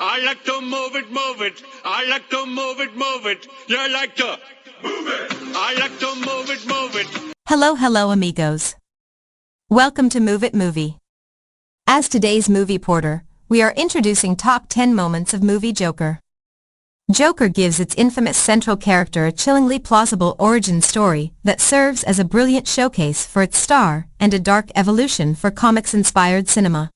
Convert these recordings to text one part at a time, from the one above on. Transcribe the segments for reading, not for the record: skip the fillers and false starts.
I like to move it, move it. I like to move it, move it. You like to move it. I like to move it, move it. Hello amigos. Welcome to Move It Movie. As today's movie porter, we are introducing top 10 moments of movie Joker. Joker gives its infamous central character a chillingly plausible origin story that serves as a brilliant showcase for its star and a dark evolution for comics-inspired cinema.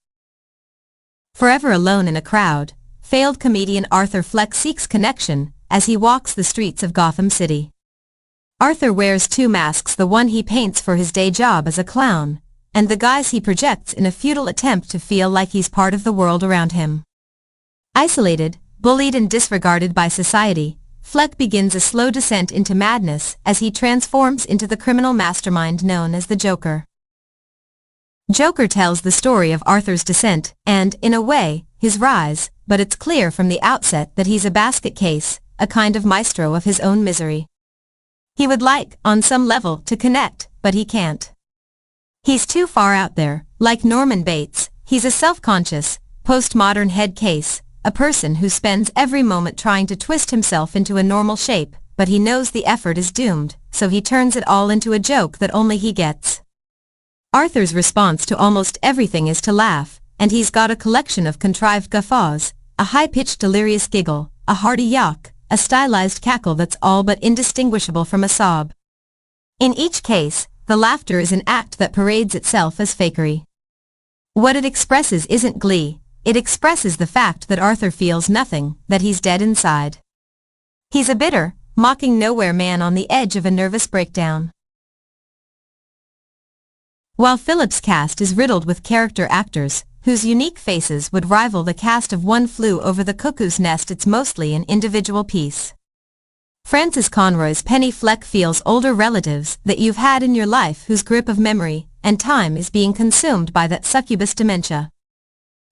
Forever alone in a crowd, failed comedian Arthur Fleck seeks connection as he walks the streets of Gotham City. Arthur wears two masks, the one he paints for his day job as a clown, and the guise he projects in a futile attempt to feel like he's part of the world around him. Isolated, bullied and disregarded by society, Fleck begins a slow descent into madness as he transforms into the criminal mastermind known as the Joker. Joker tells the story of Arthur's descent and, in a way, his rise, but it's clear from the outset that he's a basket case, a kind of maestro of his own misery. He would like, on some level, to connect, but he can't. He's too far out there. Like Norman Bates, he's a self-conscious, postmodern head case, a person who spends every moment trying to twist himself into a normal shape, but he knows the effort is doomed, so he turns it all into a joke that only he gets. Arthur's response to almost everything is to laugh, and he's got a collection of contrived guffaws, a high-pitched delirious giggle, a hearty yawk, a stylized cackle that's all but indistinguishable from a sob. In each case, the laughter is an act that parades itself as fakery. What it expresses isn't glee, it expresses the fact that Arthur feels nothing, that he's dead inside. He's a bitter, mocking nowhere man on the edge of a nervous breakdown. While Phillips' cast is riddled with character actors, whose unique faces would rival the cast of One Flew Over the Cuckoo's Nest, it's mostly an individual piece. Frances Conroy's Penny Fleck feels older relatives that you've had in your life whose grip of memory and time is being consumed by that succubus dementia.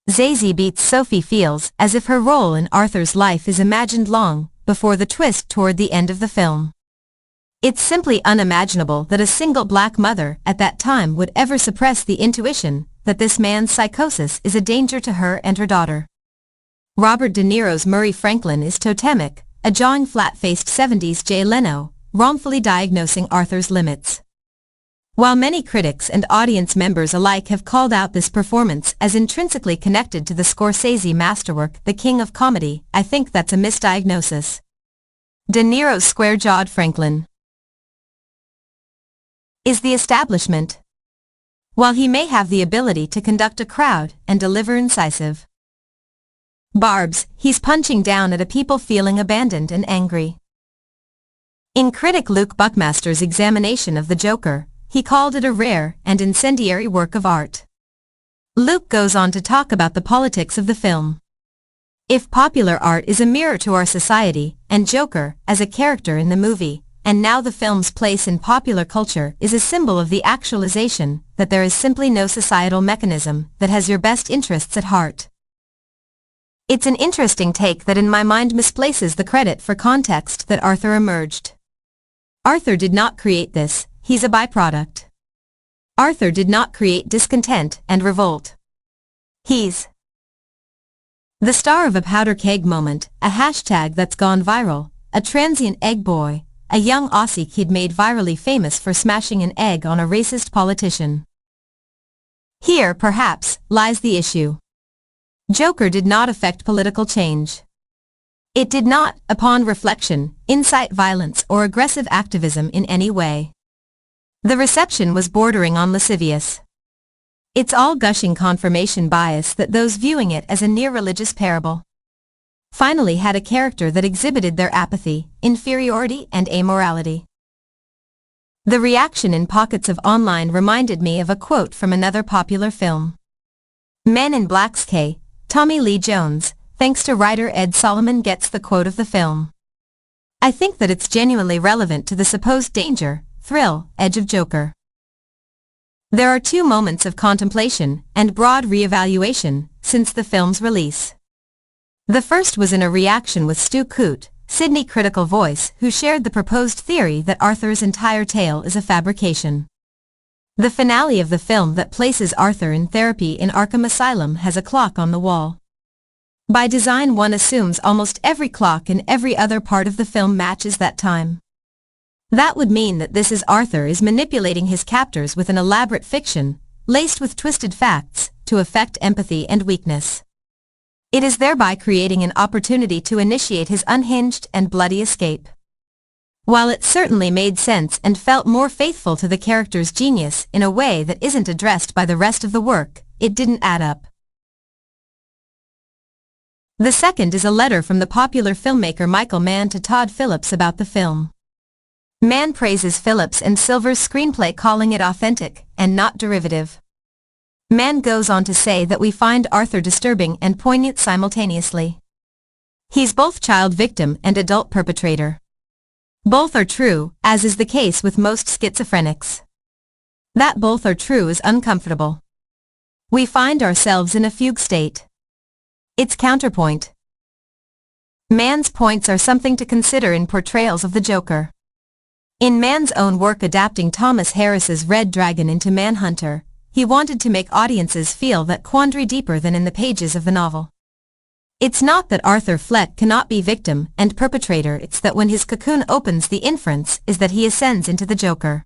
Zazie Beetz' Sophie feels as if her role in Arthur's life is imagined long before the twist toward the end of the film. It's simply unimaginable that a single black mother at that time would ever suppress the intuition that this man's psychosis is a danger to her and her daughter. Robert De Niro's Murray Franklin is totemic, a jawing flat-faced 70s Jay Leno, wrongfully diagnosing Arthur's limits. While many critics and audience members alike have called out this performance as intrinsically connected to the Scorsese masterwork The King of Comedy, I think that's a misdiagnosis. De Niro's square-jawed Franklin is the establishment. While he may have the ability to conduct a crowd and deliver incisive barbs, he's punching down at a people feeling abandoned and angry. In critic Luke Buckmaster's examination of the Joker, he called it a rare and incendiary work of art. Luke goes on to talk about the politics of the film. If popular art is a mirror to our society, and Joker, as a character in the movie, and now the film's place in popular culture is a symbol of the actualization that there is simply no societal mechanism that has your best interests at heart. It's an interesting take that in my mind misplaces the credit for context that Arthur emerged. Arthur did not create this, he's a byproduct. Arthur did not create discontent and revolt. He's the star of a powder keg moment, a hashtag that's gone viral, a transient egg boy, a young Aussie kid made virally famous for smashing an egg on a racist politician. Here, perhaps, lies the issue. Joker did not affect political change. It did not, upon reflection, incite violence or aggressive activism in any way. The reception was bordering on lascivious. It's all gushing confirmation bias that those viewing it as a near-religious parable finally had a character that exhibited their apathy, inferiority and amorality. The reaction in pockets of online reminded me of a quote from another popular film. Men in Black's K. Tommy Lee Jones, thanks to writer Ed Solomon, gets the quote of the film. I think that it's genuinely relevant to the supposed danger, thrill, edge of Joker. There are two moments of contemplation and broad re-evaluation since the film's release. The first was in a reaction with Stu Coote, Sydney Critical Voice, who shared the proposed theory that Arthur's entire tale is a fabrication. The finale of the film that places Arthur in therapy in Arkham Asylum has a clock on the wall. By design, one assumes almost every clock in every other part of the film matches that time. That would mean that this is Arthur is manipulating his captors with an elaborate fiction, laced with twisted facts, to affect empathy and weakness. It is thereby creating an opportunity to initiate his unhinged and bloody escape. While it certainly made sense and felt more faithful to the character's genius in a way that isn't addressed by the rest of the work, it didn't add up. The second is a letter from the popular filmmaker Michael Mann to Todd Phillips about the film. Mann praises Phillips and Silver's screenplay, calling it authentic and not derivative. Mann goes on to say that we find Arthur disturbing and poignant simultaneously. He's both child victim and adult perpetrator. Both are true, as is the case with most schizophrenics. That both are true is uncomfortable. We find ourselves in a fugue state. Its counterpoint. Mann's points are something to consider in portrayals of the Joker. In Mann's own work adapting Thomas Harris's Red Dragon into Manhunter, he wanted to make audiences feel that quandary deeper than in the pages of the novel. It's not that Arthur Fleck cannot be victim and perpetrator, it's that when his cocoon opens, the inference is that he ascends into the Joker.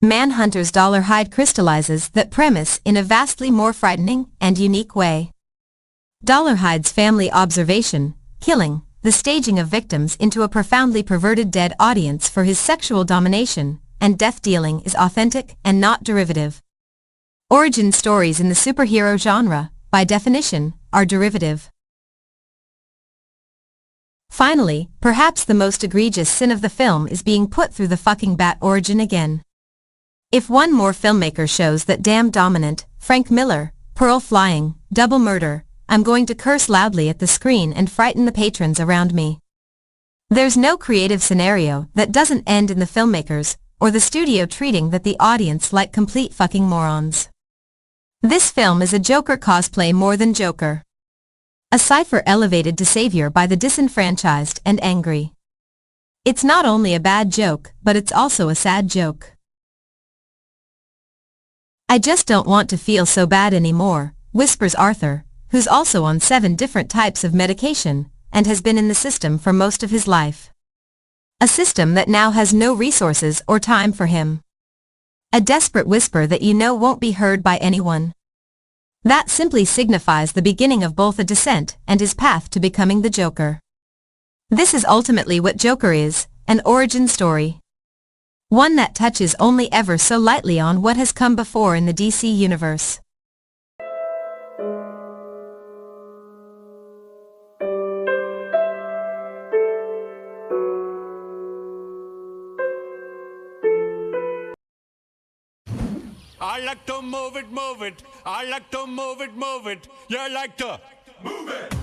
Manhunter's Dolarhyde crystallizes that premise in a vastly more frightening and unique way. Dolarhyde's family observation, killing, the staging of victims into a profoundly perverted dead audience for his sexual domination, and death-dealing is authentic and not derivative. Origin stories in the superhero genre, by definition, are derivative. Finally, perhaps the most egregious sin of the film is being put through the fucking bat origin again. If one more filmmaker shows that damn dominant, Frank Miller, pearl flying, double murder, I'm going to curse loudly at the screen and frighten the patrons around me. There's no creative scenario that doesn't end in the filmmakers or the studio treating that the audience like complete fucking morons. This film is a Joker cosplay more than Joker. A cipher elevated to savior by the disenfranchised and angry. It's not only a bad joke, but it's also a sad joke. I just don't want to feel so bad anymore, whispers Arthur, who's also on 7 different types of medication, and has been in the system for most of his life. A system that now has no resources or time for him. A desperate whisper that you know won't be heard by anyone. That simply signifies the beginning of both a descent and his path to becoming the Joker. This is ultimately what Joker is, an origin story. One that touches only ever so lightly on what has come before in the DC universe. I like to move it, move it. I like to move it, move it. You like to move it.